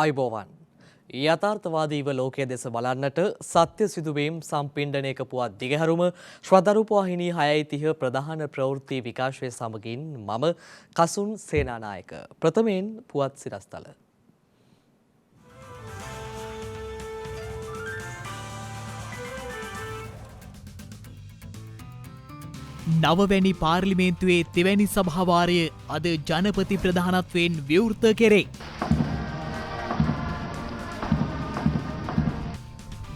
ආයුබෝවන් යථාර්ථවාදීව ලෝකයේ දෙස බලන්නට සත්‍ය සිදුවීම් සම්පිණ්ඩනයක පුවත් දිගහැරුම ශ්‍රද්ධරූප වාහිනී 6:30 ප්‍රධාන ප්‍රවෘත්ති විකාශය සමගින් මම කසුන් සේනානායක ප්‍රථමයෙන් පුවත් සිරස්තල නවවැනි පාර්ලිමේන්තුවේ තෙවැනි සභාවාරය අද ජනපති ප්‍රධානත්වයෙන් විවෘත කෙරේ.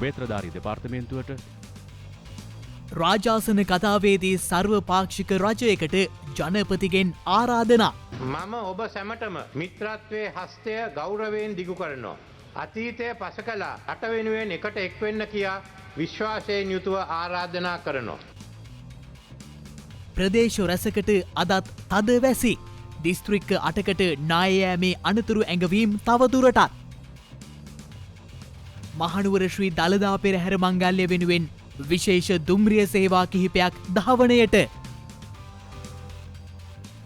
වේත්‍රධාරී දෙපාර්තමේන්තුවට රාජාසන කතාවේදී සර්වපාක්ෂික රජයකට ජනපතිගෙන් ආරාධනා. මම ඔබ සැමටම මිත්‍රත්වයේ හස්තය ගෞරවයෙන් දිගු කරනවා. අතීතය පස කළා රට වෙනුවෙන් එකට එක්වෙන්න කියා විශ්වාසයෙන් යුතුව ආරාධනා කරනවා. ප්‍රදේශ රැසකට අදත් තද වැසි. දිස්ත්‍රික්ක 8කට නායෑමේ අනතුරු ඇඟවීම් තවදුරටත්. මහනුවර ශ්‍රී දළදා පෙරහැර මංගල්‍ය වෙනුවෙන් විශේෂ දුම්රිය සේවා කිහිපයක් ධාවනයට.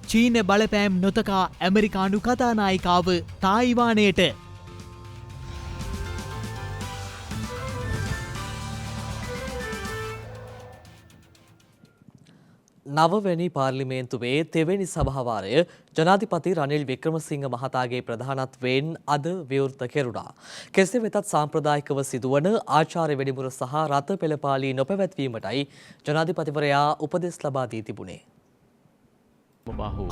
චීන බලපෑම් නොතකා ඇමරිකානු කතානායිකාව තායිවානයට. නවවැනි පාර්ලිමේන්තුවේ තෙවැනි සභාවාරය ජනාධිපති රනිල් වික්‍රමසිංහ මහතාගේ ප්‍රධානත්වයෙන් අද විවෘත කෙරුණා. කෙසේ වෙතත් සාම්ප්‍රදායිකව සිදුවන ආචාර්ය වැඩිමුර සහ රත පෙළපාලි නොපැවැත්වීමටයි ජනාධිපතිවරයා උපදෙස් ලබා දී තිබුණේ.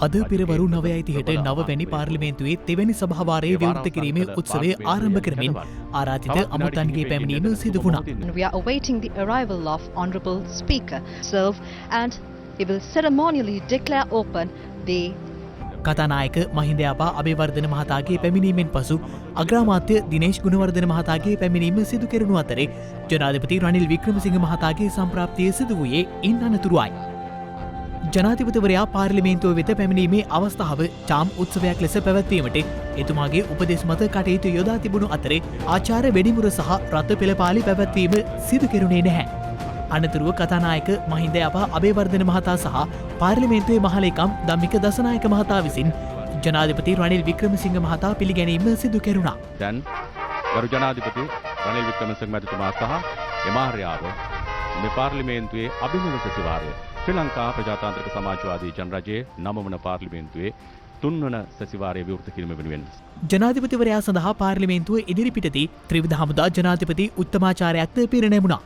අද පෙරවරු 9:30ට නවවැනි පාර්ලිමේන්තුවේ තෙවැනි සභාවාරය විවෘත කිරීමේ උත්සවය ආරම්භ කරමින් ආරාධිත අමුතන්ගේ පැමිණීම සිදු වුණා. We are awaiting the arrival of Honourable Speaker, serve and he will ceremonially declare open the කතානායක මහින්දයාපා Abeywardena මහතාගේ පැමිණීමෙන් පසු අග්‍රාමාත්‍ය දිනේෂ් ගුණවර්ධන මහතාගේ පැමිණීම සිදු කෙරුණු අතරේ ජනාධිපති රනිල් වික්‍රමසිංහ මහතාගේ සම්ප්‍රාප්තිය සිදු වූයේ ඉන් අනතුරුවයි. ජනාධිපතිවරයා පාර්ලිමේන්තුව වෙත පැමිණීමේ අවස්ථාව චාම් උත්සවයක් ලෙස පැවැත්වීමට එතුමාගේ උපදෙස් මත කටයුතු යොදා තිබුණු අතරේ ආචාර්ය වෙඩිමුර සහ රත පෙළපාලි පැවැත්වීම සිදු කෙරුණේ නැහැ. අනතුරුව කතානායක මහින්දයාපා අබේවර්ධන මහතා සහ පාර්ලිමේන්තුවේ මහලේකම් ධම්මික දසනායක මහතා විසින් ජනාධිපති රනිල් වික්‍රමසිංහ මහතා පිළිගැනීම සිදු කෙරුණා. දැන් ගරු ජනාධිපති රනිල් වික්‍රමසිංහ මැතිතුමා සහ එමාර්යාව මේ පාර්ලිමේන්තුවේ අභිනව සැසිවාරය ශ්‍රී ලංකා ප්‍රජාතාන්ත්‍රික සමාජවාදී ජනරජයේ 9 වන පාර්ලිමේන්තුවේ 3 වන සැසිවාරය විවෘත කිරීම වෙනුවෙන් ජනාධිපතිවරයා සඳහා පාර්ලිමේන්තුව ඉදිරිපිටදී ත්‍රිවිධ හමුදා ජනාධිපති උත්තමාචාර්යත්වය පිරිනැමුණා.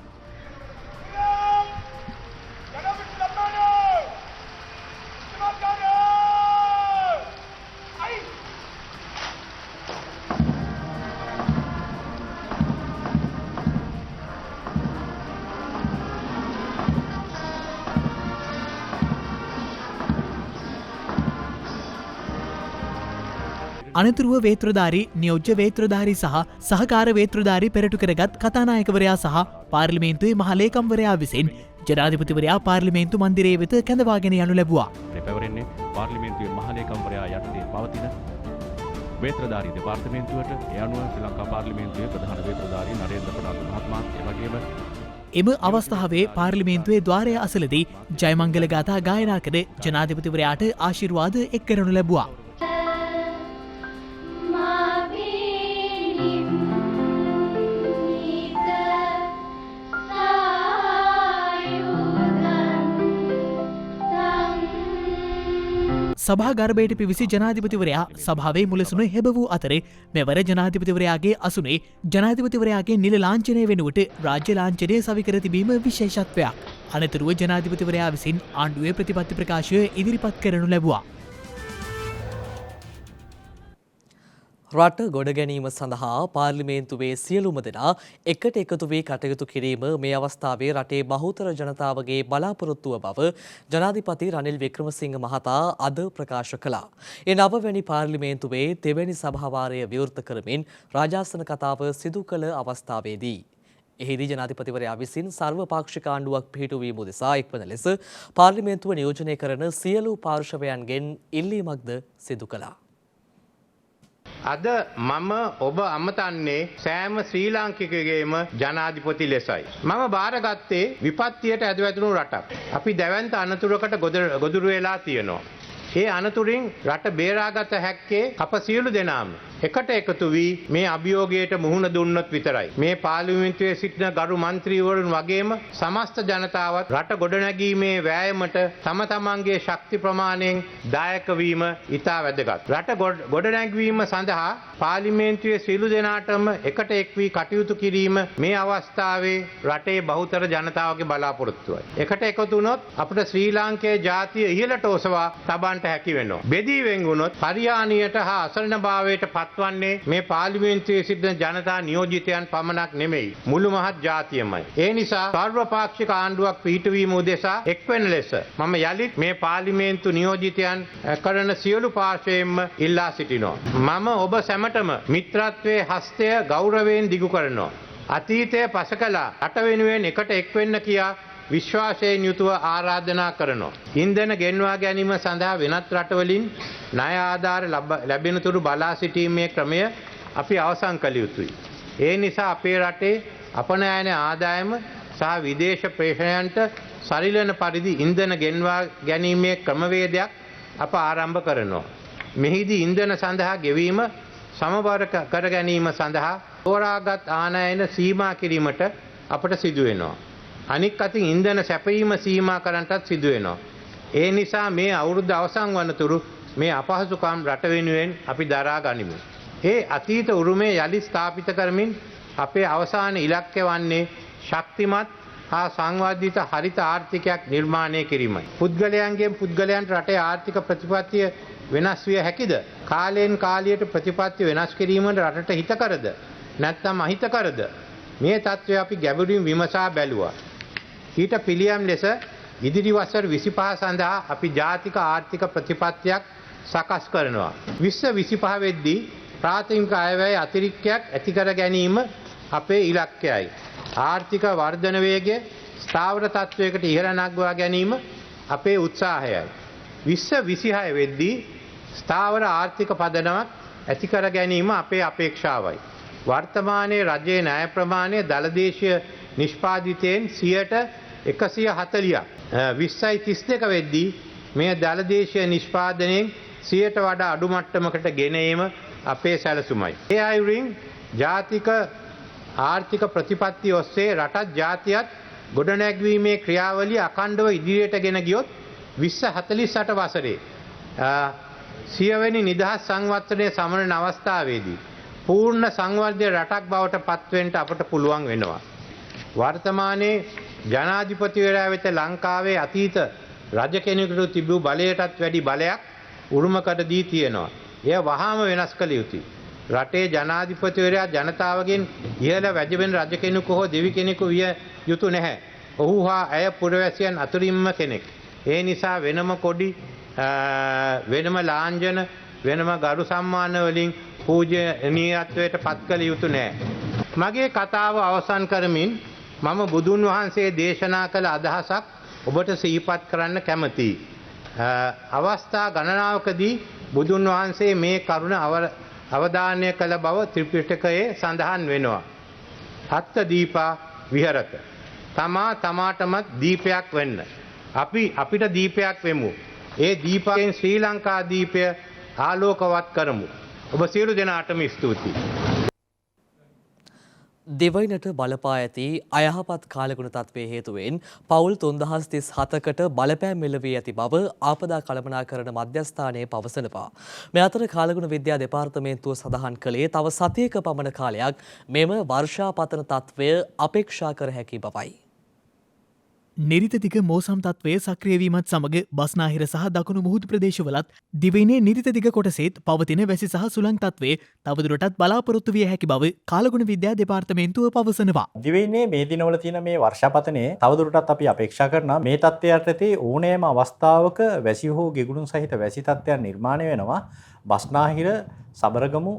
අනතුරුව වේත්‍රධාරී නියෝජ්‍ය වේත්‍රධාරී සහ සහකාර වේත්‍රධාරී පෙරටු කරගත් කතානායකවරයා සහ පාර්ලිමේන්තුවේ මහලේකම්වරයා විසින් ජනාධිපතිවරයා පාර්ලිමේන්තු මන්දිරයේ වෙත කැඳවාගෙන යනු ලැබුවා. මේ පැවරෙන්නේ පාර්ලිමේන්තුවේ මහලේකම්වරයා යටතේ පවතින වේත්‍රධාරී දෙපාර්තමේන්තුවට ඒ අනුව ශ්‍රී ලංකා පාර්ලිමේන්තුවේ ප්‍රධාන වේත්‍රධාරී නරේන්ද්‍ර ප්‍රනාන්දු මහත්මයා එවැගේම එම අවස්ථාවේ පාර්ලිමේන්තුවේ ద్వාරය අසලදී ජයමංගල ගාථා ගායනා කර ජනාධිපතිවරයාට ආශිර්වාද එක් කරනු ලැබුවා. සභාගර්භයට පිවිසි ජනාධිපතිවරයා සභාවේ මුලසුන හෙබ වූ අතරේ මෙවර ජනාධිපතිවරයාගේ අසුනේ ජනාධිපතිවරයාගේ නිල ලාංඡනය වෙනුවට රාජ්‍ය ලාංඡනය සවිකර තිබීම විශේෂත්වයක්. අනතුරුව ජනාධිපතිවරයා විසින් ආණ්ඩුවේ ප්‍රතිපත්ති ප්‍රකාශය ඉදිරිපත් කරනු ලැබුවා. රට ගොඩ ගැනීම සඳහා පාර්ලිමේන්තුවේ සියලුම දෙනා එකට එකතු වී කටයුතු කිරීම මේ අවස්ථාවේ රටේ බහුතර ජනතාවගේ බලාපොරොත්තුව බව ජනාධිපති රනිල් වික්‍රමසිංහ මහතා අද ප්‍රකාශ කළා. ඒ නවවැනි පාර්ලිමේන්තුවේ තෙවැනි සභාවාරය විවෘත කරමින් රාජාසන කතාව සිදු කළ අවස්ථාවේදී එහිදී ජනාධිපතිවරයා විසින් සර්වපාක්ෂික ආණ්ඩුවක් පිහිටුවීම උදෙසා එක්වන ලෙස පාර්ලිමේන්තුව නියෝජනය කරන සියලු පාර්ශවයන්ගෙන් ඉල්ලීමක්ද සිදු කළා. අද මම ඔබ අමතන්නේ සෑම ශ්‍රී ලාංකිකයගේම ජනාධිපති ලෙසයි. මම බාරගත්තේ විපත්තියට ඇදවැදුණු රටක්. අපි දැවැන්ත අනතුරකට ගොදුරු වෙලා තියෙනවා. ඒ අනතුරින් රට බේරාගත හැක්කේ අප සියලු දෙනාම එකට එකතු වී මේ අභියෝගයට මුහුණ දුන්නොත් විතරයි. මේ පාර්ලිමේන්තුවේ සිටින ගරු මන්ත්‍රීවරුන් වගේම සමස්ත ජනතාවත් රට ගොඩනැගීමේ වෑයමට තම තමන්ගේ ශක්ති ප්‍රමාණයෙන් දායක වීම ඉතා වැදගත්. රට ගොඩනැගීම සඳහා පාර්ලිමේන්තුවේ සියලු දෙනාටම එකට එක් වී කටයුතු කිරීම මේ අවස්ථාවේ රටේ බහුතර ජනතාවගේ බලාපොරොත්තුවයි. එකට එකතු වුණොත් අපිට ශ්‍රී ලාංකේය ජාතිය ඉහළට ඔසවා තබන්නට හැකි වෙනවා. බෙදී වෙන් වුණොත් පරිහානියට හා අසරණභාවයට පත්වන්නේ මේ පාර්ලිමේන්තුවේ සිටින ජනතා නියෝජිතයන් පමණක් නෙමෙයි. මුළු මහත් ජාතියමයි. ඒ නිසා සර්වපාක්ෂික ආණ්ඩුවක් පිහිටුවීම උදෙසා එක්වෙන ලෙස මම යලිත් මේ පාර්ලිමේන්තු නියෝජිතයන් කරන සියලු පාර්ශ්වයෙන්ම ඉල්ලා සිටිනවා. මම ඔබ සැමටම මිත්‍රත්වයේ හස්තය ගෞරවයෙන් දිගු කරනවා. අතීතය පසකලා රට වෙනුවෙන් එකට එක් වෙන්න කියා විශ්වාසයෙන් යුතුව ආරාධනා කරනවා. ඉන්ධන ගෙන්වා ගැනීම සඳහා වෙනත් රටවලින් ණය ආධාර ලැබෙනතුරු බලා සිටීමේ ක්‍රමය අපි අවසන් කළ යුතුයි. ඒ නිසා අපේ රටේ අපනයන ආදායම සහ විදේශ ප්‍රේෂණයන්ට සරිලන පරිදි ඉන්ධන ගෙන්වා ගැනීමේ ක්‍රමවේදයක් අප ආරම්භ කරනවා. මෙහිදී ඉන්ධන සඳහා ගෙවීම සමබර කර ගැනීම සඳහා තෝරාගත් ආනයන සීමා කිරීමට අපට සිදු වෙනවා. අනික් අතින් ඉන්ධන සැපයීම සීමා කරන්නටත් සිදු වෙනවා. ඒ නිසා මේ අවුරුද්ද අවසන් වනතුරු මේ අපහසුකම් රට වෙනුවෙන් අපි දරා ගනිමු. ඒ අතීත උරුමය යලි ස්ථාපිත කරමින් අපේ අවසාන ඉලක්කය වන්නේ ශක්තිමත් හා සංවර්ධිත හරිත ආර්ථිකයක් නිර්මාණය කිරීමයි. පුද්ගලයන්ගෙන් පුද්ගලයන්ට රටේ ආර්ථික ප්‍රතිපත්තිය වෙනස් විය හැකිද? කාලයෙන් කාලයට ප්‍රතිපත්ති වෙනස් කිරීමට රටට හිතකරද? නැත්නම් අහිතකරද? මේ තත්ත්වය අපි ගැඹුරින් විමසා බැලුවා. ඊට පිළියම් ලෙස ඉදිරි වසර 25 සඳහා අපි ජාතික ආර්ථික ප්‍රතිපත්තියක් සකස් කරනවා. 2025 වෙද්දී ප්‍රාථමික අයවැය අතිරික්තයක් ඇති කර ගැනීම අපේ ඉලක්කයයි. ආර්ථික වර්ධන වේගය ස්ථාවර තත්වයකට ඉහළ නගවා ගැනීම අපේ උත්සාහයයි. 2026 වෙද්දී ස්ථාවර ආර්ථික පදනමක් ඇති කර ගැනීම අපේ අපේක්ෂාවයි. වර්තමානයේ රජයේ ණය ප්‍රමාණය දළදේශීය නිෂ්පාදිතයෙන් 140ක් 2032 වෙද්දී මේ දළදේශීය නිෂ්පාදනයෙන් 100ට වඩා අඩු මට්ටමකට ගෙන ඒම අපේ සැලසුමයි. ඒ අයුරින් ජාතික ආර්ථික ප්‍රතිපත්ති ඔස්සේ රටත් ජාතියත් ගොඩනැගීමේ ක්‍රියාවලිය අඛණ්ඩව ඉදිරියට ගෙන ගියොත් 2048 වසරේ 100 වෙනි නිදහස් සංවර්ධනයේ සමරන අවස්ථාවේදී පූර්ණ සංවර්ධිත රටක් බවට පත්වෙන්න අපට පුළුවන් වෙනවා. වර්තමානයේ ජනාධිපතිවරයා වෙත ලංකාවේ අතීත රජ කෙනෙකුට තිබූ බලයටත් වැඩි බලයක් උරුම කර දී තියෙනවා. එය වහාම වෙනස් කළ යුතුයි. රටේ ජනාධිපතිවරයා ජනතාවගෙන් ඉහළ වැජඹෙන රජ කෙනෙකු හෝ දෙවි කෙනෙකු විය යුතු නැහැ. ඔහු හා ඇය පුරවැසියන් අතුරින්ම කෙනෙක්. ඒ නිසා වෙනම කොඩි වෙනම ලාංඡන වෙනම ගරු සම්මාන වලින් පූජනීයත්වයට පත් කළ යුතු නැහැ. මගේ කතාව අවසන් කරමින් මම බුදුන් වහන්සේ දේශනා කළ අදහසක් ඔබට සිහිපත් කරන්න කැමතියි. අවස්ථා ගණනාවකදී බුදුන් වහන්සේ මේ කරුණ අවධානය කළ බව ත්‍රිපිටකයේ සඳහන් වෙනවා. අත්ත දීපා විහරත. තමා තමාටමත් දීපයක් වෙන්න. අපිට දීපයක් වෙමු. ඒ දීපයෙන් ශ්‍රී ලංකා දීපය ආලෝකවත් කරමු. ඔබ සියලු දෙනාටම ස්තුතියි. දෙවයිනට බලපා ඇති අයහපත් කාලගුණ තත්ත්වයේ හේතුවෙන් පවුල් 3037කට බලපෑම් මෙල්ලවී ඇති බව ආපදා කළමනාකරණ මධ්‍යස්ථානයේ පවසනවා. මේ අතර කාලගුණ විද්‍යා දෙපාර්තමේන්තුව සඳහන් කළේ තව සතියක පමණ කාලයක් මෙම වර්ෂාපතන තත්ත්වය අපේක්ෂා කර හැකි බවයි. නිරිතතික මෝසම් තත්වය සක්‍රියවීමත් සමඟ බස්නාහිර සහ දකුණු මුහුදු ප්‍රදේශවලත් දිවයිනේ නිරිතතික කොටසේත් පවතින වැසි සහ සුළං තත්වේ තවදුරටත් බලාපොරොත්තු විය හැකි බව කාලගුණ විද්‍යා දෙපාර්තමේන්තුව පවසනවා. දිවයිනේ මේ දිනවල තියෙන මේ වර්ෂාපතනයේ තවදුරටත් අපි අපේක්ෂා කරනවා මේ තත්ත්වයට ඇති ඕනෑම අවස්ථාවක වැසි හෝ ගෙගුණුන් සහිත වැසි තත්ත්වයන් නිර්මාණය වෙනවා. බස්නාහිර සබරගමු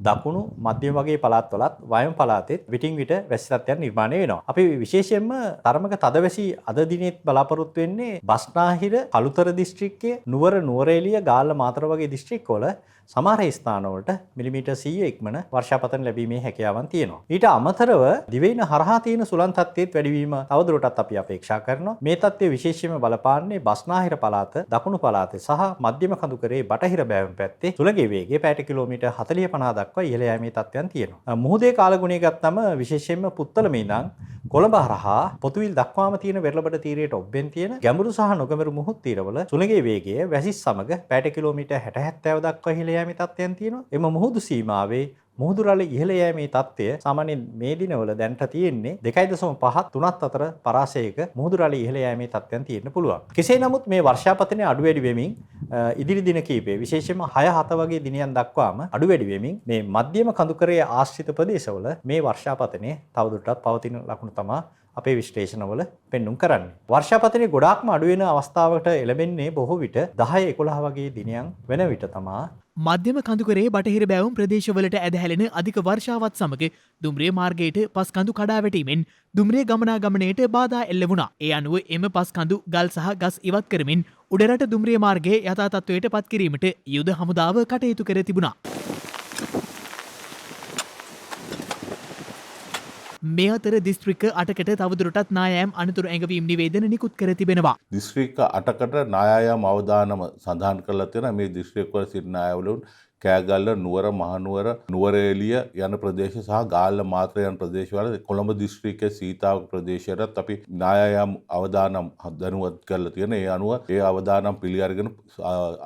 දකුණු මධ්‍යම වගේ පළාත්වලත් වයම් පළාතෙත් විටින් විට වැසි තත්ත්වයන් නිර්මාණය වෙනවා. අපි විශේෂයෙන්ම තරමක තදවැසි අද දිනෙත් බලාපොරොත්තු වෙන්නේ බස්නාහිර කළුතර දිස්ත්‍රික්කයේ නුවර නුවරඑළිය ගාල්ල මාතර වගේ දිස්ත්‍රික්කවල සමහර ස්ථානවලට මිලිමීටර් 100 ඉක්මන වර්ෂාපතන ලැබීමේ හැකියාවන් තියෙනවා. ඊට අමතරව දිවයින හරහා තියෙන සුළං තත්ත්වයේත් වැඩිවීම තවදුරටත් අපි අපේක්ෂා කරනවා. මේ තත්ත්වය විශේෂයෙන්ම බලපාන්නේ බස්නාහිර පළාත, දකුණු පළාතේ සහ මධ්‍යම කඳුකරේ බටහිර බෑවුම් පැත්තේ සුළඟේ වේගය පැයට කිලෝමීටර් 40-50 දක්වා ඉහළ යෑමේ තත්ත්වයන් තියෙනවා. මුහුදේ කාලගුණය ගත්තම විශේෂයෙන්ම පුත්තලමේ ඉඳන් කොළඹ හරහා පොතුවිල් දක්වාම තියෙන වෙරළබඩ තීරයට ඔබ්බෙන් තියෙන ගැඹුරු සහ නොගැඹුරු මුහුද් තීරවල සුළඟේ වේගය වැසිස් සමග පැයට කිලෝමීටර් 60-70 දක්වා ඉහළ යෑමේ තත්ත්වයන් තියෙනවා. එම මුහුදු සීමාවේ මුහුදු රළ ඉහළ යෑමේ තත්ත්වය සාමාන්‍යයෙන් මේ දිනවල දැන්ට තියෙන්නේ 2.5-3 අතර පරාසයක මුහුදු රළ ඉහළ යෑමේ තත්ත්වයන් තියෙන්න පුළුවන්. කෙසේ නමුත් මේ වර්ෂාපතනය අඩු වැඩි වෙමින් ඉදිරි දින කීපේ විශේෂයෙන්ම 6-7 වගේ දිනයන් දක්වාම අඩු වැඩි වෙමින් මේ මධ්‍යම කඳුකරයේ ආශ්‍රිත ප්‍රදේශවල මේ වර්ෂාපතනය තවදුරටත් පවතින ලකුණු තමයි අපේ විශ්ලේෂණවල පෙන්눔 කරන්නේ. වර්ෂාපතනය ගොඩාක්ම අඩු වෙන අවස්ථාවකට එළඹෙන්නේ බොහෝ විට 10-11 වගේ දිනයන් වෙන විට තමයි මධ්‍යම කඳුකරේ බටහිර බැවුම් ප්‍රදේශවලට ඇදහැලෙන අධික වර්ෂාවත් සමග දුම්රිය මාර්ගයට පස් කඳු කඩා වැටීමෙන් දුම්රිය ගමනාගමනයට බාධා එල්ල වුණා. ඒ අනුව එම පස් කඳු ගල් සහ ගස් ඉවත් කරමින් උඩරට දුම්රිය මාර්ගයේ යථා තත්ත්වයට පත් කිරීමට යුද හමුදාව කටයුතු කර තිබුණා. මේ අතර දිස්ත්‍රික්ක 8කට තවදුරටත් නායෑම් අනතුරු ඇඟවීම් නිවේදන නිකුත් කර තිබෙනවා. දිස්ත්‍රික්ක 8කට නායෑම් අවදානම සඳහන් කරලා තියෙනවා. මේ දිස්ත්‍රික්කවල සිටින නායවලුන් කෑගල්ල, නුවර, මහනුවර, නුවරඑළිය යන ප්‍රදේශ සහ ගාල්ල, මාත්‍ර යන ප්‍රදේශවල කොළඹ දිස්ත්‍රික්කයේ සීතාවක ප්‍රදේශයටත් අපි නායෑම් අවදානම් දැනුවත් කරලා තියෙනවා. ඒ අනුව ඒ අවදානම් පිළි අරගෙන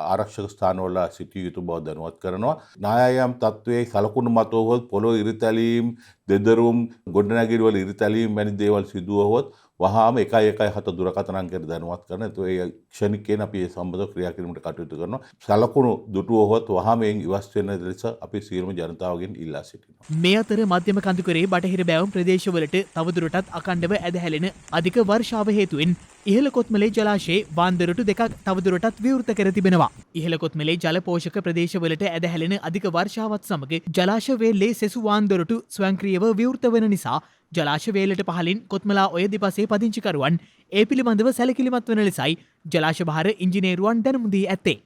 ආරක්ෂක ස්ථානවල සිටිය යුතු බව දැනුවත් කරනවා. නායෑම් තත්ත්වයේ සලකුණු මතුවහොත් පොළොව ඉරිතැලීම්, දෙදරුම්, ගොඩනැගිලි වල ඉරිතැලීම් වැනි දේවල් සිදුවහොත් වහාම 117 දුරකථන අංකයට දැනුවත් කරන. ඒ ක්ෂණිකයෙන් අපි ඒ සම්බන්ධව ක්‍රියා කිරීමට කටයුතු කරනවා. සලකුණු දුටුවහොත් වහාම එයින් ඉවත් වෙන ලෙස අපි සියලුම ජනතාවගෙන් ඉල්ලා සිටිනවා. මේ අතර මධ්‍යම කඳුකරේ බටහිර බැවුම් ප්‍රදේශවලට තවදුරටත් අකණ්ඩව ඇදහැලෙන අධික වර්ෂාව හේතුවෙන් ඉහළ කොත්මලේ ජලාශයේ වාන්දරටු දෙකක් තවදුරටත් විවෘත කර තිබෙනවා. ඉහළ කොත්මලේ ජල පෝෂක ප්‍රදේශවලට ඇදහැලෙන අධික වර්ෂාවත් සමග ජලාශ වේල්ලේ සෙසු වාන්දරටු ස්වයංක්‍රීයව විවෘත වන නිසා ජලාශ වේලට පහලින් කොත්මලා ඔය දෙපසේ පදිංචිකරුවන් ඒ පිළිබඳව සැලකිලිමත් වන ලෙසයි ජලාශ භාර ඉංජිනේරුවන් දැනුම් දී ඇත්තේ.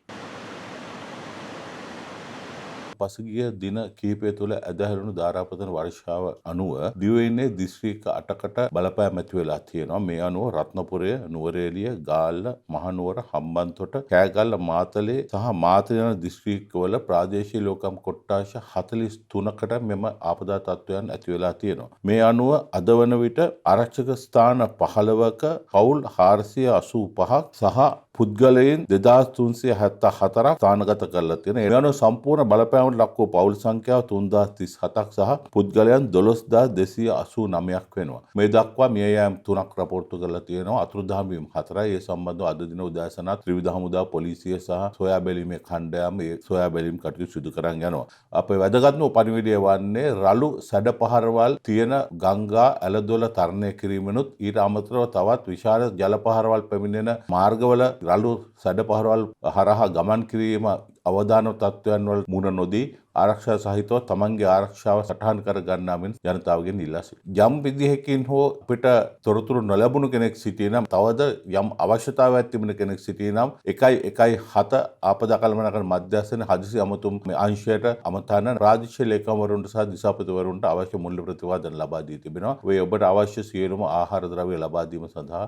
පසුගිය දින කිහිපය තුළ ඇදහැරුණු ධාරාපතන වර්ෂාව අනුව දිවයිනේ දිස්ත්‍රික්ක 8කට බලපෑම් ඇති වෙලා තියෙනවා. මේ අනුව රත්නපුරය, නුවරඑළිය, ගාල්ල, මහනුවර, හම්බන්තොට, කෑගල්ල, මාතලේ සහ මාතර යන දිස්ත්‍රික්කවල ප්‍රාදේශීය ලෝකම් කොට්ටාශ 43කට මෙම ආපදා තත්ත්වයන් ඇති වෙලා තියෙනවා. මේ අනුව අද වන විට ආරක්ෂක ස්ථාන 15ක පවුල් 485ක් සහ පුද්ගලයන් 2374ක් ස්ථානගත කරලා තියෙනවා. ඒ අනුව සම්පූර්ණ බලපෑමට ලක් වූ පවුල් සංඛ්‍යාව 3037ක් සහ පුද්ගලයන් 12289ක් වෙනවා. මේ දක්වා මියයෑම් 3ක් රපෝර්තු කරලා තියෙනවා. අතුරුදහන් වීම් 4යි. ඒ සම්බන්ධව අද දින උදෑසනත් ත්‍රිවිධ හමුදා පොලිසිය සහ සොයා බැලීමේ කණ්ඩායම ඒ සොයා බැලීම් කටයුතු සිදු කරන් යනවා. අපේ වැදගත්ම පණිවිඩය වන්නේ රළු සැඩපහරවල් තියෙන ගංගා ඇලදොල තරණය කිරීමනුත් ඊට අමතරව තවත් විශාල ජල පහරවල් පැමිණෙන මාර්ගවල රළු සැඩපහරවල් හරහා ගමන් කිරීම අවදාන තත්ත්වයන් වල මුණ නොදී ආරක්ෂා සහිතව තමන්ගේ ආරක්ෂාව සටහන් කර ගන්නා මෙන් ජනතාවගෙන් ඉල්ලා සිටිනවා. යම් විදිහකින් හෝ අපිට තොරතුරු නොලැබුණු කෙනෙක් සිටිනම් තවද යම් අවශ්‍යතාවයක් තිබෙන කෙනෙක් සිටිනම් 117 ආපදා කළමනාකරණ මධ්‍යස්ථාන හදිසි අමතුම් අංශයට අමතන රාජ්‍ය ලේකම්වරුන්ට සහ දිසාපතිවරුන්ට අවශ්‍ය මුල්‍ය ප්‍රතිවාදන ලබා දී තිබෙනවා. ඔය ඔබට අවශ්‍ය සියලුම ආහාර ද්‍රව්‍ය ලබා දීම සඳහා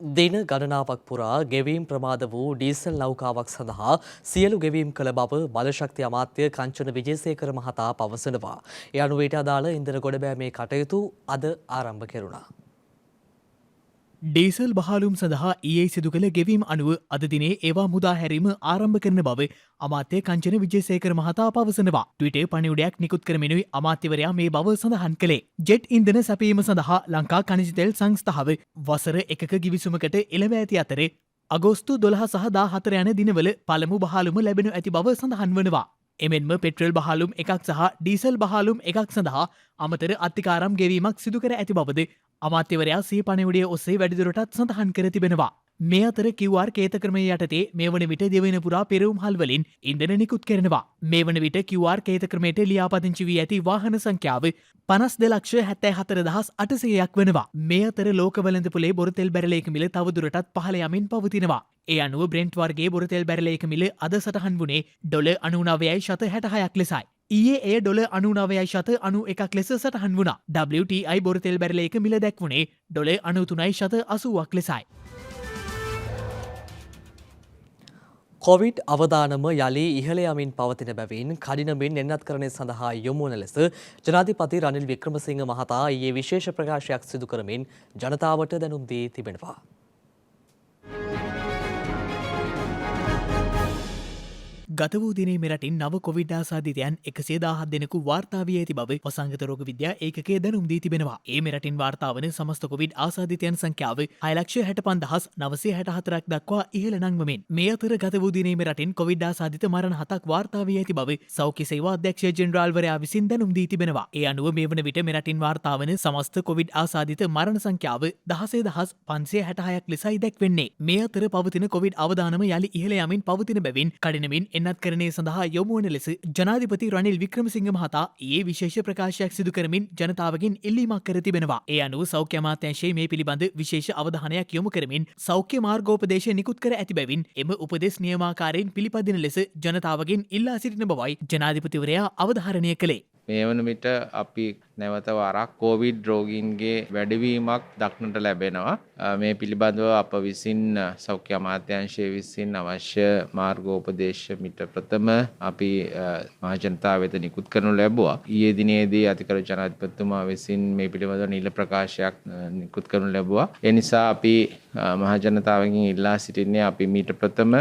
දින ගණනාවක් පුරා ගෙවීම් ප්‍රමාද වූ ඩීසල් නෞකාවක් සඳහා සියලු ගෙවීම් කළ බව බලශක්ති අමාත්‍ය කංචන විජේසේකර මහතා පවසනවා. ඒ අනුව ඊට අදාළ ඉන්ධන ගොඩබෑමේ කටයුතු අද ආරම්භ කෙරුණා. ඩීසල් බහලුම් සඳහා ඊයේ සිදු කළ ගෙවීම් අනුව අද දිනේ ඒවා මුදා හැරීම ආරම්භ කරන බව අමාත්‍ය කංචන විජේසේකර මහතා පවසනවා. ට්විටර් පණිවුඩයක් නිකුත් කරමිනුයි අමාත්‍යවරයා මේ බව සඳහන් කළේ. ජෙට් ඉන්ධන සැපීම සඳහා ලංකා ඛනිජ තෙල් සංස්ථාව වසර එකක ගිවිසුමකට එළඹ ඇති අතරේ අගෝස්තු 12 සහ 14 යන දිනවල පළමු බහලුම ලැබෙනු ඇති බව සඳහන් වනවා. එමෙන්ම පෙට්‍රල් බහලුම් එකක් සහ ඩීසල් බහලුම් එකක් සඳහා අමතර අත්තිකාරම් ගෙවීමක් සිදු කර ඇති බවද අමාත්‍යවරයා සිය පණිවුඩය ඔස්සේ වැඩිදුරටත් සඳහන් කර තිබෙනවා. මේ අතර QR කේත ක්‍රමය යටතේ මේ වන විට දෙවන පුරා පෙරවුම් හල්වලින් ඉන්ධන නිකුත් කරනවා. මේ වන විට QR කේත ක්‍රමයට ලියාපදිංචි වී ඇති වාහන සංඛ්‍යාව 52,74,800ක් වෙනවා. මේ අතර ලෝක වෙළඳපොලේ බොරතෙල් බැරලයක මිල තවදුරටත් පහළ යමින් පවතිනවා. ඒ අනුව බ්‍රෙන්ට් වර්ගයේ බොරතෙල් බැරලයක මිල අද සටහන් වුණේ $99.66ක් ලෙසයි. ඊයේ එය $99.91ක් ලෙස සටහන් වුණා. WTI බොරතෙල් බැරලයක මිල දැක්වුණේ $93.80ක් ලෙසයි. කොවිඩ් අවදානම යළි ඉහළ යමින් පවතින බැවින් කඩිනමින් එන්නත්කරණය සඳහා යොමු වන ලෙස ජනාධිපති රනිල් වික්‍රමසිංහ මහතා ඊයේ විශේෂ ප්‍රකාශයක් සිදු කරමින් ජනතාවට දැනුම් දී තිබෙනවා. ගත වූ දිනේ මෙරටින් නව කොවිඩ් ආසාදිතයන් 117 දෙනෙකු වාර්තා වී ඇති බව වසංගත රෝග විද්‍යා ඒකකය දැනුම් දී තිබෙනවා. ඒ මෙරටින් වාර්තා වන සමස්ත කොවිඩ් ආසාදිතයන් සංඛ්‍යාව 6,65,964ක් දක්වා ඉහළ නංවමින් මේ අතර ගත වූ දිනේ මෙරටින් කොවිඩ් ආසාදිත මරණ 7ක් වාර්තා වී ඇති බව සෞඛ්‍ය සේවා අධ්‍යක්ෂ ජෙනරාල්වරයා විසින් දැනුම් දී තිබෙනවා. ඒ අනුව මේ වන විට මෙරටින් වාර්තා වන සමස්ත කොවිඩ් ආසාදිත මරණ සංඛ්‍යාව 16,566ක් ලෙසයි දැක්වෙන්නේ. මේ අතර පවතින කොවිඩ් අවදානම යළි ඉහළ යමින් පවතින බැවින් කඩිනමින් එන්නත්කරණය සඳහා යොමු වන ලෙස ජනාධිපති රනිල් වික්‍රමසිංහ මහතා ඊයේ විශේෂ ප්‍රකාශයක් සිදු කරමින් ජනතාවගෙන් ඉල්ලීමක් කර තිබෙනවා. ඒ අනුව සෞඛ්‍ය අමාත්‍යාංශයේ මේ පිළිබඳ විශේෂ අවධානයක් යොමු කරමින් සෞඛ්‍ය මාර්ගෝපදේශ නිකුත් කර ඇති බැවින් එම උපදෙස් නියමාකාරයෙන් පිළිපදින ලෙස ජනතාවගෙන් ඉල්ලා සිටින බවයි ජනාධිපතිවරයා අවධාරණය කළේ. මේ වන විට අපි නැවත වරක් කොවිඩ් රෝගීන්ගේ වැඩිවීමක් දක්නට ලැබෙනවා. මේ පිළිබඳව අප විසින් සෞඛ්‍ය අමාත්‍යාංශය විසින් අවශ්‍ය මාර්ගෝපදේශ මිට ප්‍රථම අපි මහජනතාව වෙත නිකුත් කරනු ලැබුවා. ඊයේ දිනේදී අතිගරු ජනාධිපතිතුමා විසින් මේ පිළිබඳව නිල ප්‍රකාශයක් නිකුත් කරනු ලැබුවා. ඒ නිසා අපි මහජනතාවගෙන් ඉල්ලා සිටින්නේ අපි මීට ප්‍රථම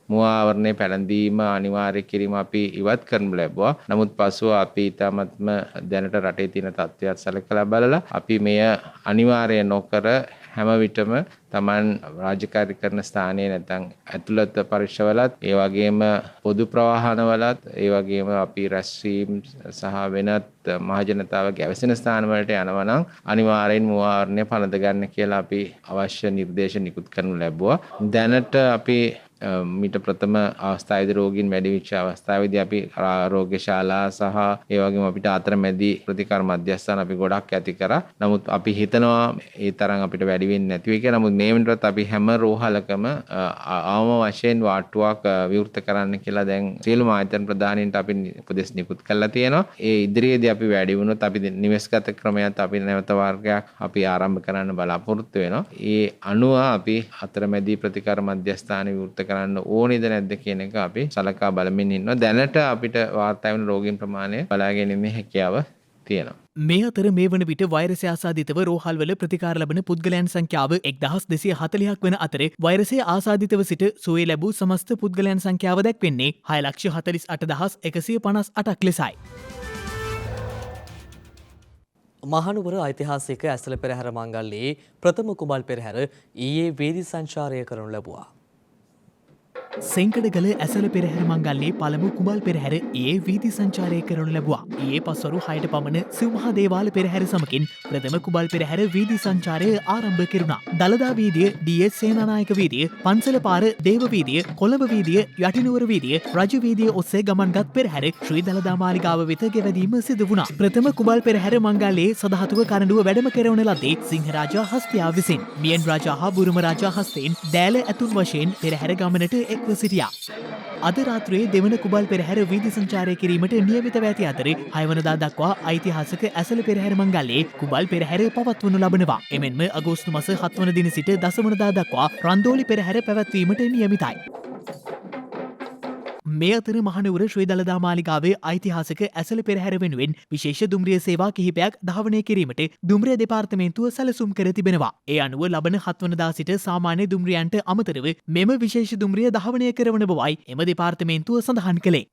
මුවාවරණය පැළඳීම අනිවාර්ය කිරීම අපි ඉවත් කරනු ලැබුවා. නමුත් පසුව අපි ඊටමත්ම දැනට රටේ තියෙන තත්ත්වයක් සැලකලා බලලා අපි මෙය අනිවාර්ය නොකර හැම විටම Taman රාජකාරී කරන ස්ථානයේ නැත්නම් ඇතුළත පරිශ්‍රවලත් ඒ වගේම පොදු ප්‍රවාහනවලත් ඒ වගේම අපි රැස්වීම් සහ වෙනත් මහජනතාවගේ අවසන ස්ථාන වලට යනවා නම් අනිවාර්යෙන් මුවාවරණය පළඳ ගන්න කියලා අපි අවශ්‍ය නිර්දේශ නිකුත් කරනු ලැබුවා. දැනට අපි මීට ප්‍රථම අවස්ථාවේදී රෝගීන් වැඩි වෙච්ච අවස්ථාවේදී අපි ආරෝග්‍ය ශාලා සහ ඒ වගේම අපිට අතරමැදි ප්‍රතිකාර මධ්‍යස්ථාන අපි ගොඩක් ඇති කරා. නමුත් අපි හිතනවා ඒ තරම් අපිට වැඩි වෙන්නේ නැති වෙයි කියලා. නමුත් මේ වෙනකොට අපි හැම රෝහලකම ආවම වශයෙන් වාට්ටුවක් විවෘත කරන්න කියලා දැන් සියලුම ආයතන ප්‍රධානීන්ට අපි උපදෙස් නිකුත් කරලා තියෙනවා. ඒ ඉදිරියේදී අපි වැඩි වුණොත් අපි නිවෙස්ගත ක්‍රමයක් අපි නැවත වර්ගයක් අපි ආරම්භ කරන්න බලාපොරොත්තු වෙනවා. ඒ අනුව අපි අතරමැදි ප්‍රතිකාර මධ්‍යස්ථාන විවෘත කරන්න ඕනේද නැද්ද කියන එක අපි සලකා බලමින් ඉන්නවා. දැනට අපිට වාර්තා වෙන රෝගීන් ප්‍රමාණය බලා ගැනීමේ හැකියාව තියෙනවා. මේ අතර මේ වන විට වෛරසය ආසාදිතව රෝහල්වල ප්‍රතිකාර ලබන පුද්ගලයන් සංඛ්‍යාව 1240ක් වන අතර වෛරසය ආසාදිතව සිට සුවය ලැබූ සමස්ත පුද්ගලයන් සංඛ්‍යාව දැක්වෙන්නේ 6,48,158ක් ලෙසයි. මහනුවර ඓතිහාසික ඇසළ පෙරහැර මංගල්‍යයේ ප්‍රථම කුඹල් පෙරහැර ඊයේ වේදි සංචාරය කරනු ලැබුවා. සෙංකඩගල ඇසල පෙරහැර මංගල්ලේ පළමු කුඹල් පෙරහැර ඒ වීදි සංචාරය කරනු ලැබුවා. ඊයේ පස්වරු 6ට පමණ සිව් මහා දේවාල පෙරහැර සමගින් ප්‍රථම කුඹල් පෙරහැර වීදි සංචාරය ආරම්භ කෙරුණා. දළදා වීදිය, ඩී.එස්. සේනානායක වීදිය, පන්සල පාර දේව වීදිය, කොළඹ වීදිය, යටිනුවර වීදිය, රජ වීදිය ඔස්සේ ගමන්ගත් පෙරහැර ශ්‍රී දළදා මාලිගාව වෙත ගෙවැදීම සිදු වුණා. ප්‍රථම කුඹල් පෙරහැර මංගල්ලේ සදහතුක කරඬුව වැඩම කරවන ලද්දේ සිංහරාජා හස්තියා විසින් මියන් රාජා හා බුරුම රාජා හස්තයෙන් දෑල ඇතුන් වශයෙන් පෙරහැර ගමනට එක්ව සිටියා. අද රාත්‍රියේ දෙවන කුඹල් පෙරහැර වීදි සංචාරය කිරීමට නියමිතව ඇති අතර 6 වනදා දක්වා ඓතිහාසික ඇසළ පෙරහැර මංගල්‍යයේ කුඹල් පෙරහැර පවත්වනු ලබනවා. එමෙන්ම අගෝස්තු මාස 7 වන දින සිට 10 වනදා දක්වා රන්දෝලි පෙරහැර පැවැත්වීමට නියමිතයි. මේ අතර මහනුවර ශ්‍රී දළදා මාලිගාවේ ඓතිහාසික ඇසළ පෙරහැර වෙනුවෙන් විශේෂ දුම්රිය සේවා කිහිපයක් ධාවනය කිරීමට දුම්රිය දෙපාර්තමේන්තුව සැලසුම් කර තිබෙනවා. ඒ අනුව ලබන 7 වනදා සිට සාමාන්‍ය දුම්රියන්ට අමතරව මෙම විශේෂ දුම්රිය ධාවනය කරවන බවයි එම දෙපාර්තමේන්තුව සඳහන් කළේ.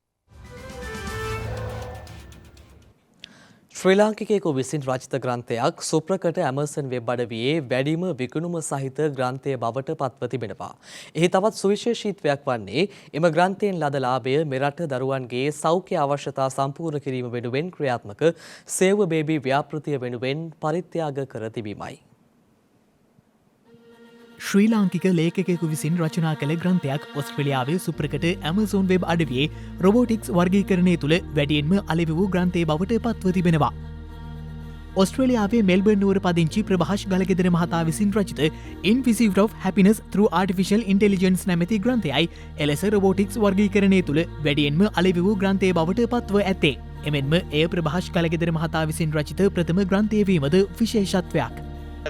ශ්‍රී ලාංකිකයෙකු විසින් රචිත ග්‍රන්ථයක් සුප්‍රකට ඇමර්සන් වෙබ් අඩවියේ වැඩිම විකුණුම සහිත ග්‍රන්ථය බවට පත්ව තිබෙනවා. එහි තවත් සුවිශේෂීත්වයක් වන්නේ එම ග්‍රන්ථයෙන් ලද ලාභය මෙරට දරුවන්ගේ සෞඛ්‍ය අවශ්‍යතා සම්පූර්ණ කිරීම වෙනුවෙන් ක්‍රියාත්මක සේව බේබී ව්‍යාපෘතිය වෙනුවෙන් පරිත්‍යාග කර තිබීමයි. ශ්‍රී ලාංකික ලේඛකයෙකු විසින් රචනා කළ ග්‍රන්ථයක් ඔස්ට්‍රේලියාවේ සුප්‍රකට ඇමසෝන් වෙබ් අඩවියේ රොබෝටික්ස් වර්ගීකරණය තුළ වැඩියෙන්ම අලෙවි වූ ග්‍රන්ථය බවට පත්ව තිබෙනවා. ඔස්ට්‍රේලියාවේ මෙල්බර්න් නුවර පදිංචි ප්‍රභාෂ් ගලගෙදර මහතා විසින් රචිත In Pursuit of Happiness Through Artificial Intelligence නැමැති ග්‍රන්ථයයි එලෙස රොබෝටික්ස් වර්ගීකරණය තුළ වැඩියෙන්ම අලෙවි වූ ග්‍රන්ථය බවට පත්ව ඇත්තේ. එමෙන්ම එය ප්‍රභාෂ් ගලගෙදර මහතා විසින් රචිත ප්‍රථම ග්‍රන්ථය වීමද විශේෂත්වයක්.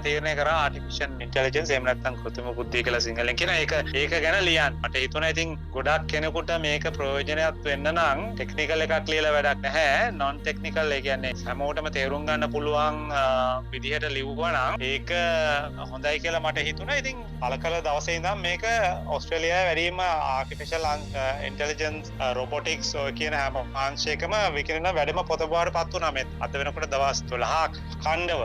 තීරණය කරා ආටිෆිෂල් ඉන්ටෙලිජන්ස් එහෙම නැත්නම් කෘත්‍රිම බුද්ධිය කියලා සිංහලෙන් කියන ඒක ගැන ලියන්න. මට හිතුණා ඉතින් ගොඩක් කෙනෙකුට මේක ප්‍රයෝජනයක් වෙන්න නම් ටෙක්නිකල් එකක් ලියලා වැඩක් නැහැ. non technical ඒ කියන්නේ හැමෝටම තේරුම් ගන්න පුළුවන් විදිහට ලිව්වා නම් ඒක හොඳයි කියලා මට හිතුණා. ඉතින් පළකල දවසේ ඉඳන් මේක ඕස්ට්‍රේලියාවේ වැඩිම ආටිෆිෂල් ඉන්ටෙලිජන්ස් රොබොටික්ස් ඔය කියන හැම අංශයකම විකිරණ වැඩිම පොත බවට පත් වුණා. මේ අද වෙනකොට දවස් 12ක් ඛණ්ඩව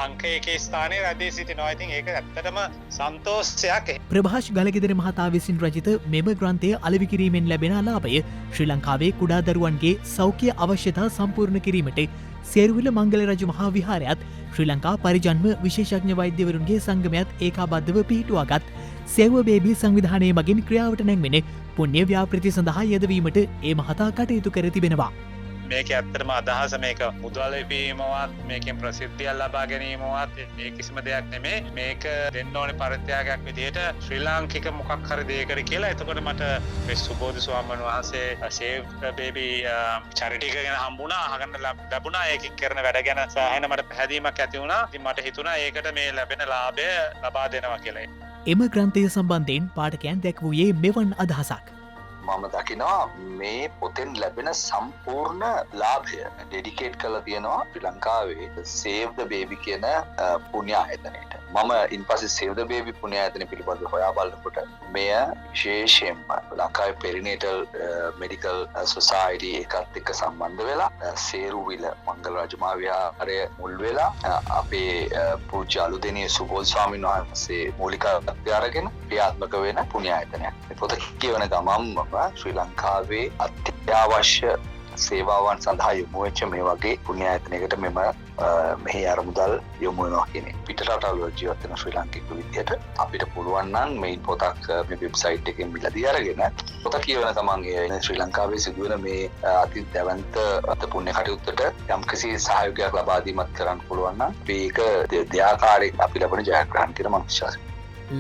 අංක 1 ස්ථානයේ රැඳී සිටිනවා. ඉතින් ඒක ඇත්තටම සන්තෝෂයක්. ප්‍රභාෂ් ගලගෙදර මහතා විසින් රචිත මෙම ග්‍රන්ථය අලෙවි කිරීමෙන් ලැබෙන ලාභය ශ්‍රී ලංකාවේ කුඩා දරුවන්ගේ සෞඛ්‍ය අවශ්‍යතා සම්පූර්ණ කිරීමට සේරුවිල මංගල රජු මහා විහාරයත් ශ්‍රී ලංකා පරිජන්ම විශේෂඥ වෛද්‍යවරුන්ගේ සංගමයත් ඒකාබද්ධව පිහිටුවාගත් සෙව්ව බේබී සංවිධානය මගින් ක්‍රියාවට නැංවෙන පුණ්‍ය ව්‍යාපෘති සඳහා යෙදවීමට ඒ මහතා කටයුතු කර තිබෙනවා. මේක ඇත්තටම අදහස මේක මුදල් ලැබීමවත් මේකෙන් ප්‍රසිද්ධියක් ලබා ගැනීමවත් ඒ කිසිම දෙයක් නෙමෙයි. මේක දෙන්න ඕනේ පරිත්‍යාගයක් විදිහට ශ්‍රී ලාංකික මොකක් හරි දෙයකට කියලා. එතකොට මට මේ සුබෝධි ස්වාමීන් වහන්සේ සේව් බේබී චැරිටි එක ගැන හම්බුණා, අහගන්න ලැබුණා. ඒකෙන් කරන වැඩ ගැන සෑහෙන මට පැහැදීමක් ඇති වුණා. ඉතින් මට හිතුණා ඒකට මේ ලැබෙන ලාභය ලබා දෙනවා කියලා. එම ග්‍රන්ථය සම්බන්ධයෙන් පාඨකයන් දැක්වූයේ මෙවන් අදහසක්. මම දකිනවා මේ පොතෙන් ලැබෙන සම්පූර්ණ ලාභය ඩෙඩිකේට් කරලා තියෙනවා ශ්‍රී ලංකාවේ Save the Baby කියන පුණ්‍ය ආයතනයට. මම ඉන්පස්සේ Save the Baby පුණ්‍ය ආයතනය පිළිබඳව හොයා බලනකොට මෙය විශේෂයෙන්ම ලංකාවේ පෙරිනේටල් මෙඩිකල් සොසයිටි එකත් එක්ක සම්බන්ධ වෙලා සේරුවිල මංගල රජ මහා විහාරය මුල් වෙලා අපේ පූජ්‍ය අලුදෙණිය සුබෝධි ස්වාමීන් වහන්සේ මූලිකත්වය අරගෙන ක්‍රියාත්මක වෙන පුණ්‍ය ආයතනයක්. පොත කියවන ගමන්ම ශ්‍රී ලංකාවේ අත්‍යවශ්‍ය සේවාවන් සඳහා යොමු වෙච්ච මේ වගේ පුණ්‍ය ආයතනයකට මෙහි අරමුදල් යොමු වෙනවා කියන්නේ පිටරටවල ජීවත් වෙන ශ්‍රී ලාංකික විදියට අපිට පුළුවන් නම් මේ පොතක් මේ වෙබ්සයිට් එකෙන් මිලදී අරගෙන පොත කියවන තමන් ශ්‍රී ලංකාවේ සිදුවෙන මේ අති දැවැන්ත පුණ්‍ය කටයුත්තට යම්කිසි සහයෝගයක් ලබා දීමත් කරන්න පුළුවන් නම් මේක දෙආකාරයෙන් අපි ලබන ජයග්‍රහණ කියලා මම විශ්වාසයි.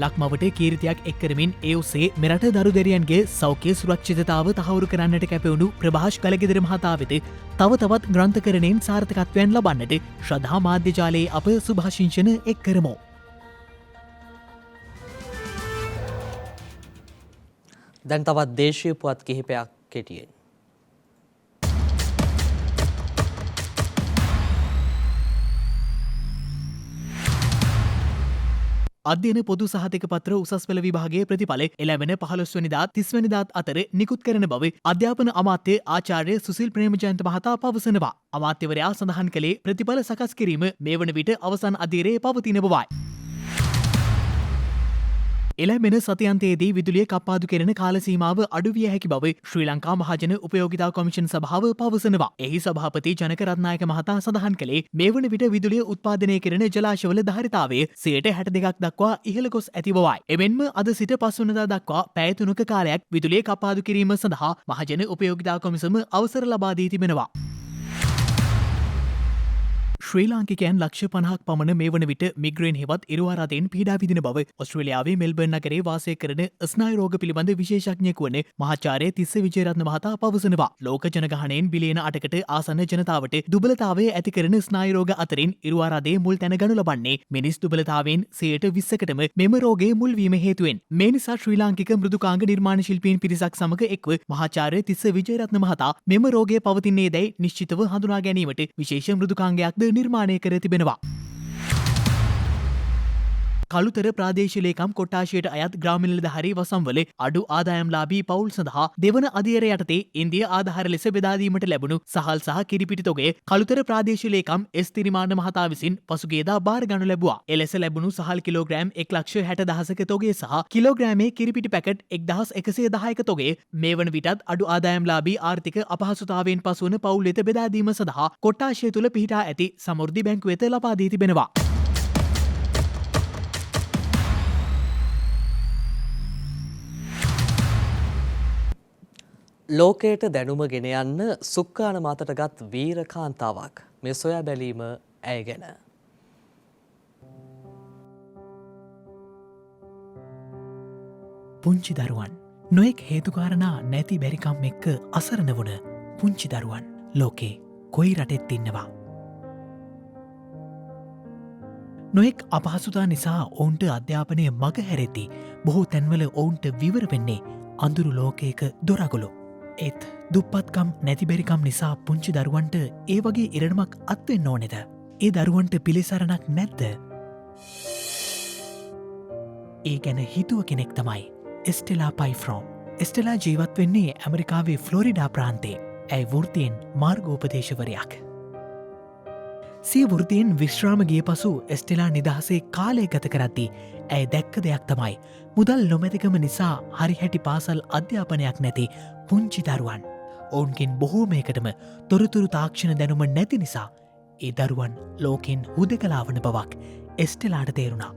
ලක්මවට කීර්තියක් එක්කරමින් ඒ ඔස්සේ මෙරට දරුදැරියන්ගේ සෞඛ්‍ය සුරක්ෂිතතාව තහවුරු කරන්නට කැපවුණු ප්‍රභාෂ් ගලගෙදර මහතා වෙත තව තවත් ග්‍රන්ථකරණයෙන් සාර්ථකත්වයන් ලබන්නට ශ්‍රද්ධා මාධ්‍ය ජාලයේ අප සුභාශිංසන එක් කරමු. දැන් තවත් දේශීය පුවත් කිහිපයක් කෙටියෙන්. අධ්‍යයන පොදු සහතික පත්‍ර උසස් පෙළ විභාගයේ ප්‍රතිඵල එළැවෙන 15 වෙනිදා 30 වෙනිදාත් අතර නිකුත් කරන බව අධ්‍යාපන අමාත්‍ය ආචාර්ය සුසිල් ප්‍රේමජයන්ත මහතා පවසනවා. අමාත්‍යවරයා සඳහන් කළේ ප්‍රතිඵල සකස් කිරීම මේ වන විට අවසන් අධීරයේ පවතින බවයි. එළැමෙන සතියන්තයේදී විදුලිය කප්පාදු කෙරෙන කාල සීමාව අඩු විය හැකි බව ශ්‍රී ලංකා මහජන උපයෝගිතා කොමිෂන් සභාව පවසනවා. එහි සභාපති ජනක රත්නායක මහතා සඳහන් කළේ මේ වන විට විදුලිය උත්පාදනය කෙරෙන ජලාශවල ධාරිතාවය 62% දක්වා ඉහළ ගොස් ඇති බවයි. එමෙන්ම අද සිට 5 වෙනිදා දක්වා පැය 3ක කාලයක් විදුලිය කප්පාදු කිරීම සඳහා මහජන උපයෝගිතා කොමිසම අවසර ලබා දී තිබෙනවා. ශ්‍රී ලාංකිකයන් ලක්ෂ 50ක් පමණ මේ වන විට මිග්‍රේන් හෙවත් ඉරුවාරතෙන් පීඩා විඳින බව ඔස්ට්‍රේලියාවේ මෙල්බර්න් නගරයේ වාසය කරන ස්නායු රෝග පිළිබඳ විශේෂඥයෙකු වන මහාචාර්ය තිස්ස විජේරත්න මහතා පවසනවා. ලෝක ජනගහනයෙන් බිලියන 8කට ආසන්න ජනතාවට දුබලතාවය ඇති කරන ස්නායු රෝග අතරින් ඉරුවාරතේ මුල් තැන ගනු ලබන්නේ මිනිස් දුබලතාවයෙන් 20%කටම මෙම රෝගයේ මුල් වීම හේතුවෙන්. මේ නිසා ශ්‍රී ලාංකික මෘදුකාංග නිර්මාණ ශිල්පීන් පිරිසක් සමග එක්ව මහාචාර්ය තිස්ස විජේරත්න මහතා මෙම රෝගය පවතින්නේ දැයි නිශ්චිතව හඳුනා ගැනීමට විශේෂ මෘදුකාංගයක්ද නිර්මාණය කර තිබෙනවා. කළුතර ප්‍රාදේශීය ලේකම් කොට්ටාශයට අයත් ග්‍රාම නිලධාරී වසම්වල අඩු ආදායම්ලාභී පවුල් සඳහා දෙවන අධීරය යටතේ ඉන්දිය ආධාර ලෙස බෙදා දීමට ලැබුණු සහල් සහ කිරිපිටි තොගය කළුතර ප්‍රාදේශීය ලේකම් එස් තිරිමාන මහතා විසින් පසුගියදා බාර ගනු ලැබුවා. එලෙස ලැබුණු සහල් කිලෝග්‍රෑම් 1,60,000ක තොගය සහ කිලෝග්‍රෑමේ කිරිපිටි පැකට් 1,110ක තොගය මේ වන විටත් අඩු ආදායම්ලාභී ආර්ථික අපහසුතාවයෙන් පසුවන පවුල් වෙත බෙදා දීම සඳහා කොට්ටාශය තුළ පිහිටා ඇති සමෘද්ධි බැංකුව වෙත ලබා දී තිබෙනවා. ලෝකයට දැනුම ගෙන යන්න සුක්කාන මතට ගත් වීර කාන්තාවක්. මේ සොයා බැලීම ඇය ගැන. පුංචි දරුවන් නොයෙක් හේතුකාරණා නැති බැරිකම් එක්ක අසරණ වුණ පුංචි දරුවන් ලෝකේ කොයි රටෙත් ඉන්නවා. නොෙක් අපහසුතා නිසා ඔවුන්ට අධ්‍යාපනය මග හැරෙති බොහෝ තැන්වල ඔවුන්ට විවර වෙන්නේ අඳුරු ලෝකයක දොරගොලො. ඒත් දුප්පත්කම් නැතිබැරිකම් නිසා පුංචි දරුවන්ට ඒ වගේ ඉරණමක් අත්වෙන්න ඕනෙද. ඒ දරුවන්ට පිළිසරණක් නැද්ද. ඒ ගැන හිතුව කෙනෙක් තමයි එස්ටෙලා පයිෆ්‍රෝම්. එස්ටෙලා ජීවත් වෙන්නේ ඇමරිකාවේ ෆ්ලොරිඩා ප්‍රාන්තේ. ඇයි වෘතියෙන් මාර්ගෝපදේශවරයක්. සිය වෘතියෙන් විශ්‍රාමගේ පසු එස්ටෙලා නිදහසේ කාලය ගත කරද්දී ඇය දැක්ක දෙයක් තමයි මුදල් නොමැතිකම නිසා හරි හැටි පාසල් අධ්‍යාපනයක් නැති පුංචි දරුවන්. ඔවුන්ගෙන් බොහෝමයකටම තොරතුරු තාක්ෂණ දැනුම නැති නිසා ඒ දරුවන් ලෝකෙන් හුදකලාවන බවක් එස්ටෙලාට තේරුණා.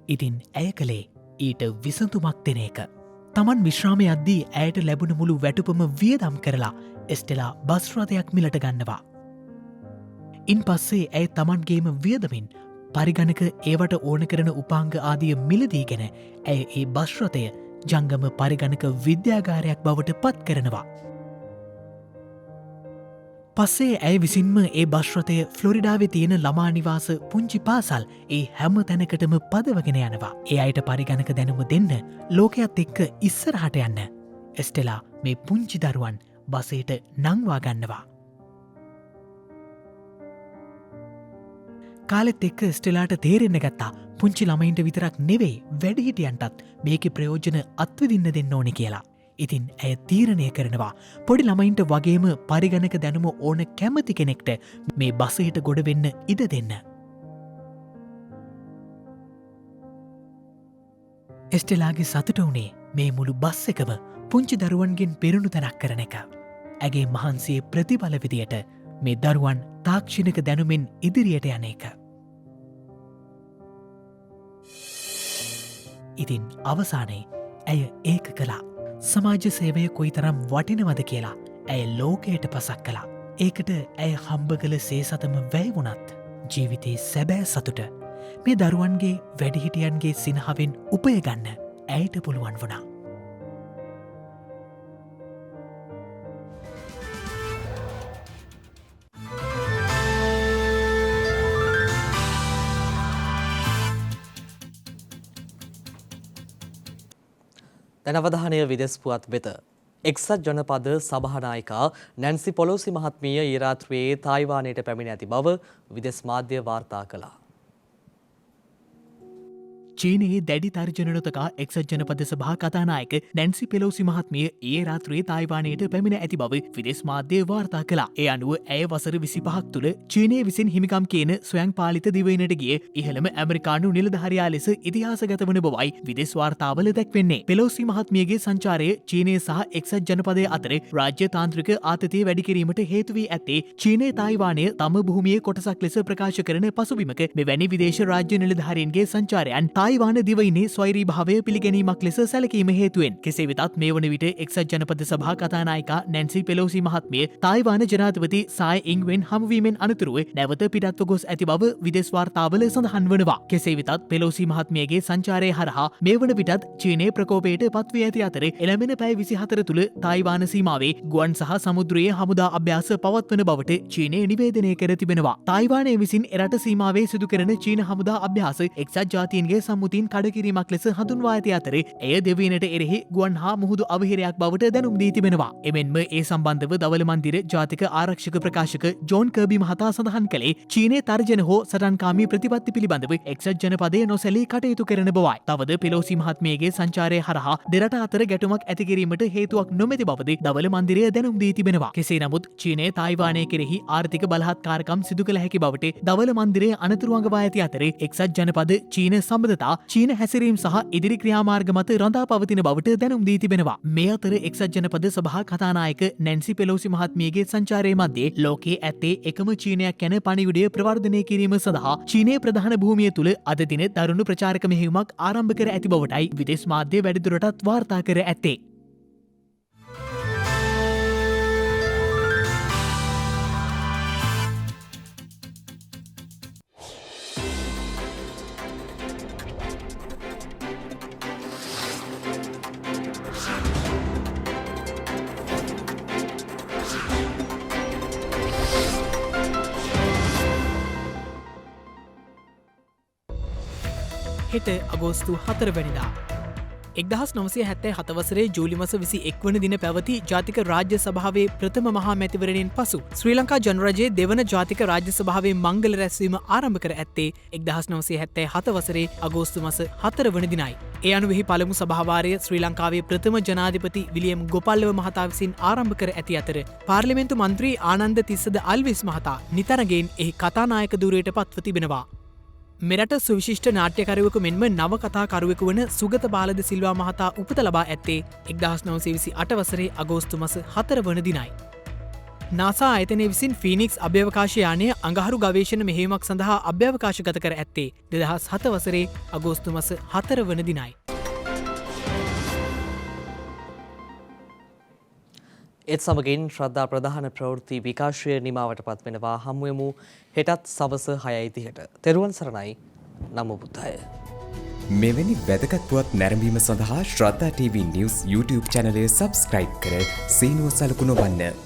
ඉතින් ඇය කළේ ඊට විසඳුමක් දෙන එක. තමන් විශ්‍රාමය අද්දී ඇයට ලැබුණ මුළු වැටුපම වියදම් කරලා එස්ටෙලා බස්රථයක් මිලට ගන්නවා. ඉන් පස්සේ ඇය තමන්ගේම වියදමින් පරිගණක ඒවට ඕන කරන උපාංග ආදිය මිලදීගෙන ඇය ඒ බස්රථය ජංගම පරිගණක විද්‍යාගාරයක් බවට පත් කරනවා. පස්සේ ඇය විසින්ම ඒ බශ්‍රතය ෆ්ලොරිඩාවේ තියෙන ළමානිවාස පුංචි පාසල් ඒ හැම තැනකටම පදවගෙන යනවා. ඒ අයට පරිගණක දැනුම දෙන්න ලෝකයත් එක්ක ඉස්සරහට යන්න. එස්ටෙලා මේ පුංචි දරුවන් බසයට නංවා ගන්නවා. කාලෙත් එක්ක ස්ටෙලාට තේරෙන්න ගත්තා පුංචි ළමයින්ට විතරක් නෙවෙයි වැඩිහිටියන්ටත් මේක ප්‍රයෝජන අත්විදින්න දෙන්න ඕනෙ කියලා. ඉතින් ඇය තීරණය කරනවා පොඩි ළමයින්ට වගේම පරිගණක දැනුම ඕන කැමති කෙනෙක්ට මේ බසයට ගොඩ වෙන්න ඉඩ දෙන්න. එස්ටෙලාගේ සතුට වුණේ මේ මුළු බස් එකම පුංචි දරුවන්ගෙන් පෙරුණු තැනක් කරන එක. ඇගේ මහන්සේ ප්‍රතිඵල විදියට මේ දරුවන් තාක්ෂණික දැනුමෙන් ඉදිරියට යන එක. ඉතින් අවසානයේ ඇය ඒක කළා. සමාජ සේවය කොයි තරම් වටිනවද කියලා ඇය ලෝකයට පසක් කළා. ඒකට ඇය හම්බ කළ සේසතම වැයි වුණත් ජීවිතයේ සැබෑ සතුට මේ දරුවන්ගේ වැඩිහිටියන්ගේ සිනහවෙන් උපයගන්න ඇයට පුළුවන් වුණා. දැන් අවධානය විදෙස් පුවත් වෙත. එක්සත් ජනපද සභානායිකා නැන්සි පොලෝසි මහත්මිය ඊ රාත්‍රියේ තායිවානයට පැමිණ ඇති බව විදෙස් මාධ්‍ය වාර්තා කළා. චීනයේ දැඩි තර්ජනනොතකා එක්සත් ජනපද සභා කතානායක නැන්සි පෙලෝසි මහත්මිය ඒ රාත්‍රයේ තායිවානයට පැමිණ ඇති බව විදෙස් මාධ්‍ය වාර්තා කළා. ඒ අනුව ඇය වසර 25ක් තුළ චීනය විසින් හිමිකම් කියන ස්වයං පාලිත දිවයිනට ගිය ඉහළම ඇමරිකානු නිලධාරියා ලෙස ඉතිහාසගත වන බවයි විදෙස් වාර්තාවල දැක්වෙන්නේ. පෙලෝසි මහත්මියගේ සංචාරය චීනය සහ එක්සත් ජනපදය අතර රාජ්‍ය තාන්ත්‍රික ආතතිය වැඩි කිරීමට හේතු වී ඇත්තේ චීනය තායිවානය තම භූමියේ කොටසක් ලෙස ප්‍රකාශ කරන පසුබිමක මෙවැනි විදේශ රාජ්‍ය නිලධාරීන්ගේ සංචාරයන් තායිවාන දිවයිනේ ස්වෛරී භාවය පිළිගැනීමක් ලෙස සැලකීම හේතුවෙන්. කෙසේ වෙතත් මේ වන විට එක්සත් ජනපද සභා කතානායිකා නැන්සි පෙලෝසි මහත්මිය තායිවාන ජනාධිපති සායි ඉංවෙන් හමුවීමෙන් අනතුරුව නැවත පිටත්ව ගොස් ඇති බව විදෙස් වාර්තාවල සඳහන් වනවා. කෙසේ වෙතත් පෙලෝසි මහත්මියගේ සංචාරය හරහා මේ වන විටත් චීනයේ ප්‍රකෝපයට පත්වී ඇති අතර එළඹෙන පැය 24 තුළ තායිවාන සීමාවේ ගුවන් සහ සමුද්‍රයේ හමුදා අභ්‍යාස පවත්වන බවට චීනය නිවේදනය කර තිබෙනවා. තායිවානය විසින් එරට සීමාවේ සිදු කරන චීන හමුදා අභ්‍යාස එක්සත් ජාතීන්ගේ සම්මුතින් කඩකිරීමක් ලෙස හඳුන්වා ඇති අතර එය දෙවීනට එරෙහි ගුවන් හා මුහුදු අවහිරයක් බවට දැනුම් දී තිබෙනවා. එමෙන්ම ඒ සම්බන්ධව දවල මන්දිර ජාතික ආරක්ෂක ප්‍රකාශක ජෝන් කර්බි මහතා සඳහන් කළේ චීනයේ තර්ජන හෝ සටන්කාමී ප්‍රතිපත්ති පිළිබඳව එක්සත් ජනපදය නොසැලී කටයුතු කරන බවයි. තවද පෙලෝසි මහත්මියගේ සංචාරය හරහා දෙරට අතර ගැටුමක් ඇති කිරීමට හේතුවක් නොමැති බවද දවල මන්දිරය දැනුම් දී තිබෙනවා. කෙසේ නමුත් චීනය තායිවානය කෙරෙහි ආර්ථික බලහත්කාරකම් සිදු කළ හැකි බවට දවල මන්දිරය අනතුරු අඟවා ඇති අතර එක්සත් ජනපද චීන සම්බන්ධතා චීන හැසිරීම් සහ ඉදිරි ක්‍රියාමාර්ග මත රඳා පවතින බවට දැනුම් දී තිබෙනවා. මේ අතර එක්සත් ජනපද සභා කතානායක නැන්සි පෙලෝසි මහත්මියගේ සංචාරයේ මැද්දේ ලෝකයේ ඇත්තේ එකම චීනයක් යන පණිවිඩය ප්‍රවර්ධනය කිරීම සඳහා චීනයේ ප්‍රධාන භූමිය තුළ අද දින දරුණු ප්‍රචාරක මෙහෙයුමක් ආරම්භ කර ඇති බවටයි විදේශ මාධ්‍ය වැඩිදුරටත් වාර්තා කර ඇත්තේ. හෙට අගෝස්තු 4 වැනිදා. 1977 වසරේ ජූලි මස 21 වන දින පැවති ජාතික රාජ්‍ය සභාවේ ප්‍රථම මහා මැතිවරණයෙන් පසු ශ්‍රී ලංකා ජනරජයේ දෙවන ජාතික රාජ්‍ය සභාවේ මංගල රැස්වීම ආරම්භ කර ඇත්තේ 1977 වසරේ අගෝස්තු මස 4 වන දිනයි. ඒ අනුවෙහි පළමු සභාවාරය ශ්‍රී ලංකාවේ ප්‍රථම ජනාධිපති විලියම් ගෝපල්ලව මහතා විසින් ආරම්භ කර ඇති අතර පාර්ලිමේන්තු මන්ත්‍රී ආනන්ද තිස්සද අල්විස් මහතා නිතරගෙන් එහි කතානායක ධුරයට පත්ව තිබෙනවා. මෙරට සුවිශිෂ්ට නාට්‍යකරුවෙකු මෙන්ම නවකතාකරුවෙකු වන සුගත බාලද සිල්වා මහතා උපත ලබා ඇත්තේ 1928 වසරේ අගෝස්තු මස 4 වන දිනයි. නාසා ආයතනය විසින් ෆීනික්ස් අභ්‍යවකාශයානය අඟහරු ගවේෂණ මෙහෙයුමක් සඳහා අභ්‍යවකාශගත කර ඇත්තේ 2007 වසරේ අගෝස්තු මස 4 වන දිනයි. ඒත් සමගින් ශ්‍රද්ධා ප්‍රධාන ප්‍රවෘත්ති විකාශය නිමාවට පත්වෙනවා. හමුවෙමු හෙටත් සවස 6:30ට. තෙරුවන් සරණයි. නමෝ බුද්ධාය. මෙවැනි වැදගත් පුවත් නැරඹීම සඳහා ශ්‍රද්ධා TV News YouTube channel එක subscribe කර සීනුව සලකුණ වන්න.